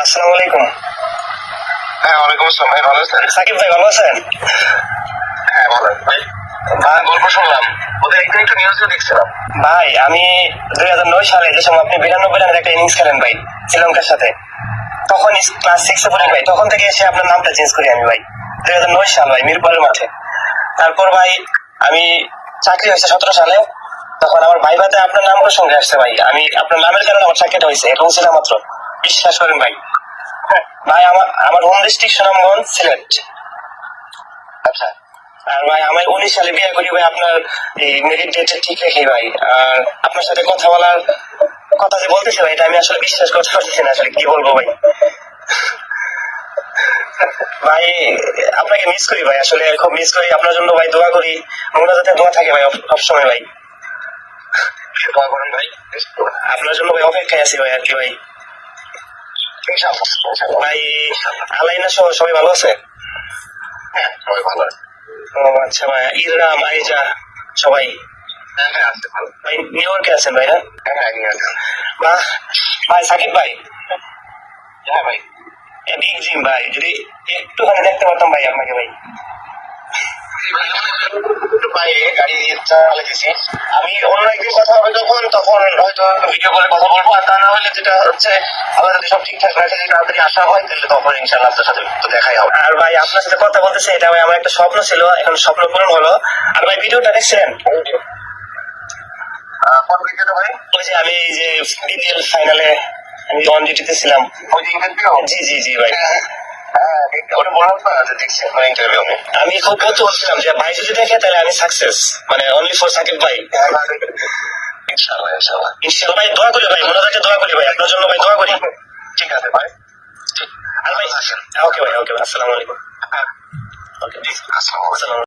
আসসালামু আলাইকুম। হ্যাঁ, ওয়ালাইকুম আসসালাম। ভাই ভালো আছেন? সাকিব ভাই ভালো আছেন? হ্যাঁ, ভালো ভাই। গল্প শুনলাম, ওদের একটু একটু নিউজও দেখছিলাম। ভাই আমি 2009 সালে যে সময় আপনি 92 রানের একটা ইনিংস খেলেন ভাই শ্রীলঙ্কার সাথে, তখন ক্লাস 6-এ পড়ি ভাই। তখন থেকে এসে আপনার নামটা চেঞ্জ করি আমি ভাই। 2009 সাল ভাই, মিরপুরের মাঠে। তারপর ভাই আমি চাকরি হয়েছে 17 সালে। তখন আমার ভাইভাতে আপনার নামের সঙ্গে আসছে ভাই। আমি আপনার নামের কারণে আমার চাকরিটা হয়েছে, এটা ছিল মাত্র। বিশ্বাস করেন ভাই। ভাই আমার আমার হোম ডিস্ট্রিক্ট সুনামগঞ্জ, সিলেট। আচ্ছা, আর ভাই আমি 19 সালে বিয়ে করি ভাই, আপনার এই মেরিট ডেট ঠিক রেখে ভাই। আর আপনার সাথে কথা বলার কথা যে বলতেছি ভাই, এটা আমি আসলে বিশ্বাস করতে পারছি না, আসলে কি বলবো ভাই। ভাই আপনাকে মিস করি ভাই, আসলে খুব মিস করি। আপনার জন্য ভাই দোয়া করি, মোনাজাতে দোয়া থাকে ভাই সবসময় ভাই। দোয়া করেন ভাই। আপনার জন্য ভাই অপেক্ষায় আছি ভাই, আর কি ভাই। ইনশাআল্লাহ, ইনশাআল্লাহ। ভাই আলাইনা সহ সবাই ভালো আছে? হ্যাঁ, সবাই ভালো আছে। ও আচ্ছা ভাই, ইররাম আইজা সবাই হ্যাঁ, হ্যাঁ, আছে ভালো। ভাই নিউ ইয়র্কে আছেন ভাই না? হ্যাঁ, নিয়ে আসেন। বাহ ভাই, সাকিব ভাই হ্যাঁ ভাই। বিগ জিম ভাই, যদি একটুখানি দেখতে পারতাম ভাই আপনাকে ভাই। একটু পায়ে গাড়ি চালাতেছি। আমি অন্য একদিন কথা হবে তখন হয়তো ভিডিও করে কথা বলবো। আর তা না হলে যেটা হচ্ছে, আমার যদি সব ঠিকঠাক রাখে, যদি তাড়াতাড়ি আসা হয়, তাহলে তখন ইনশাআল্লাহ আপনার সাথে তো দেখাই হবে। আর ভাই আপনার সাথে কথা বলতেছে, এটা ভাই আমার একটা স্বপ্ন ছিল, এখন স্বপ্ন পূরণ হলো। আর ভাই ভিডিওটা দেখছেন? কোন ভিডিওটা ভাই? ওই যে আমি এই যে বিপিএল ফাইনালে আমি অন ডিউটিতে ছিলাম। ওই যে ইন্টারভিউ? জি জি জি ভাই। হ্যাঁ, ওটা বললাম না যে দেখছি আপনার ইন্টারভিউ। আমি খুব কৌতূহল ছিলাম যে ভাই যদি দেখে তাহলে আমি সাকসেস, মানে অনলি ফর সাকিব ভাই। ইনশাআল্লাহ, ইনশাআল্লাহ। ইনশাআল্লাহ ভাই, দোয়া করি ভাই, মোনাজাতে দোয়া করি ভাই, আপনার জন্য ভাই দোয়া করি। ঠিক আছে ভাই। আর ভাই ওকে ভাই, ওকে, আসসালামু আলাইকুম। হ্যাঁ, ওকে, আসসালামু আলাইকুম। আসসালামু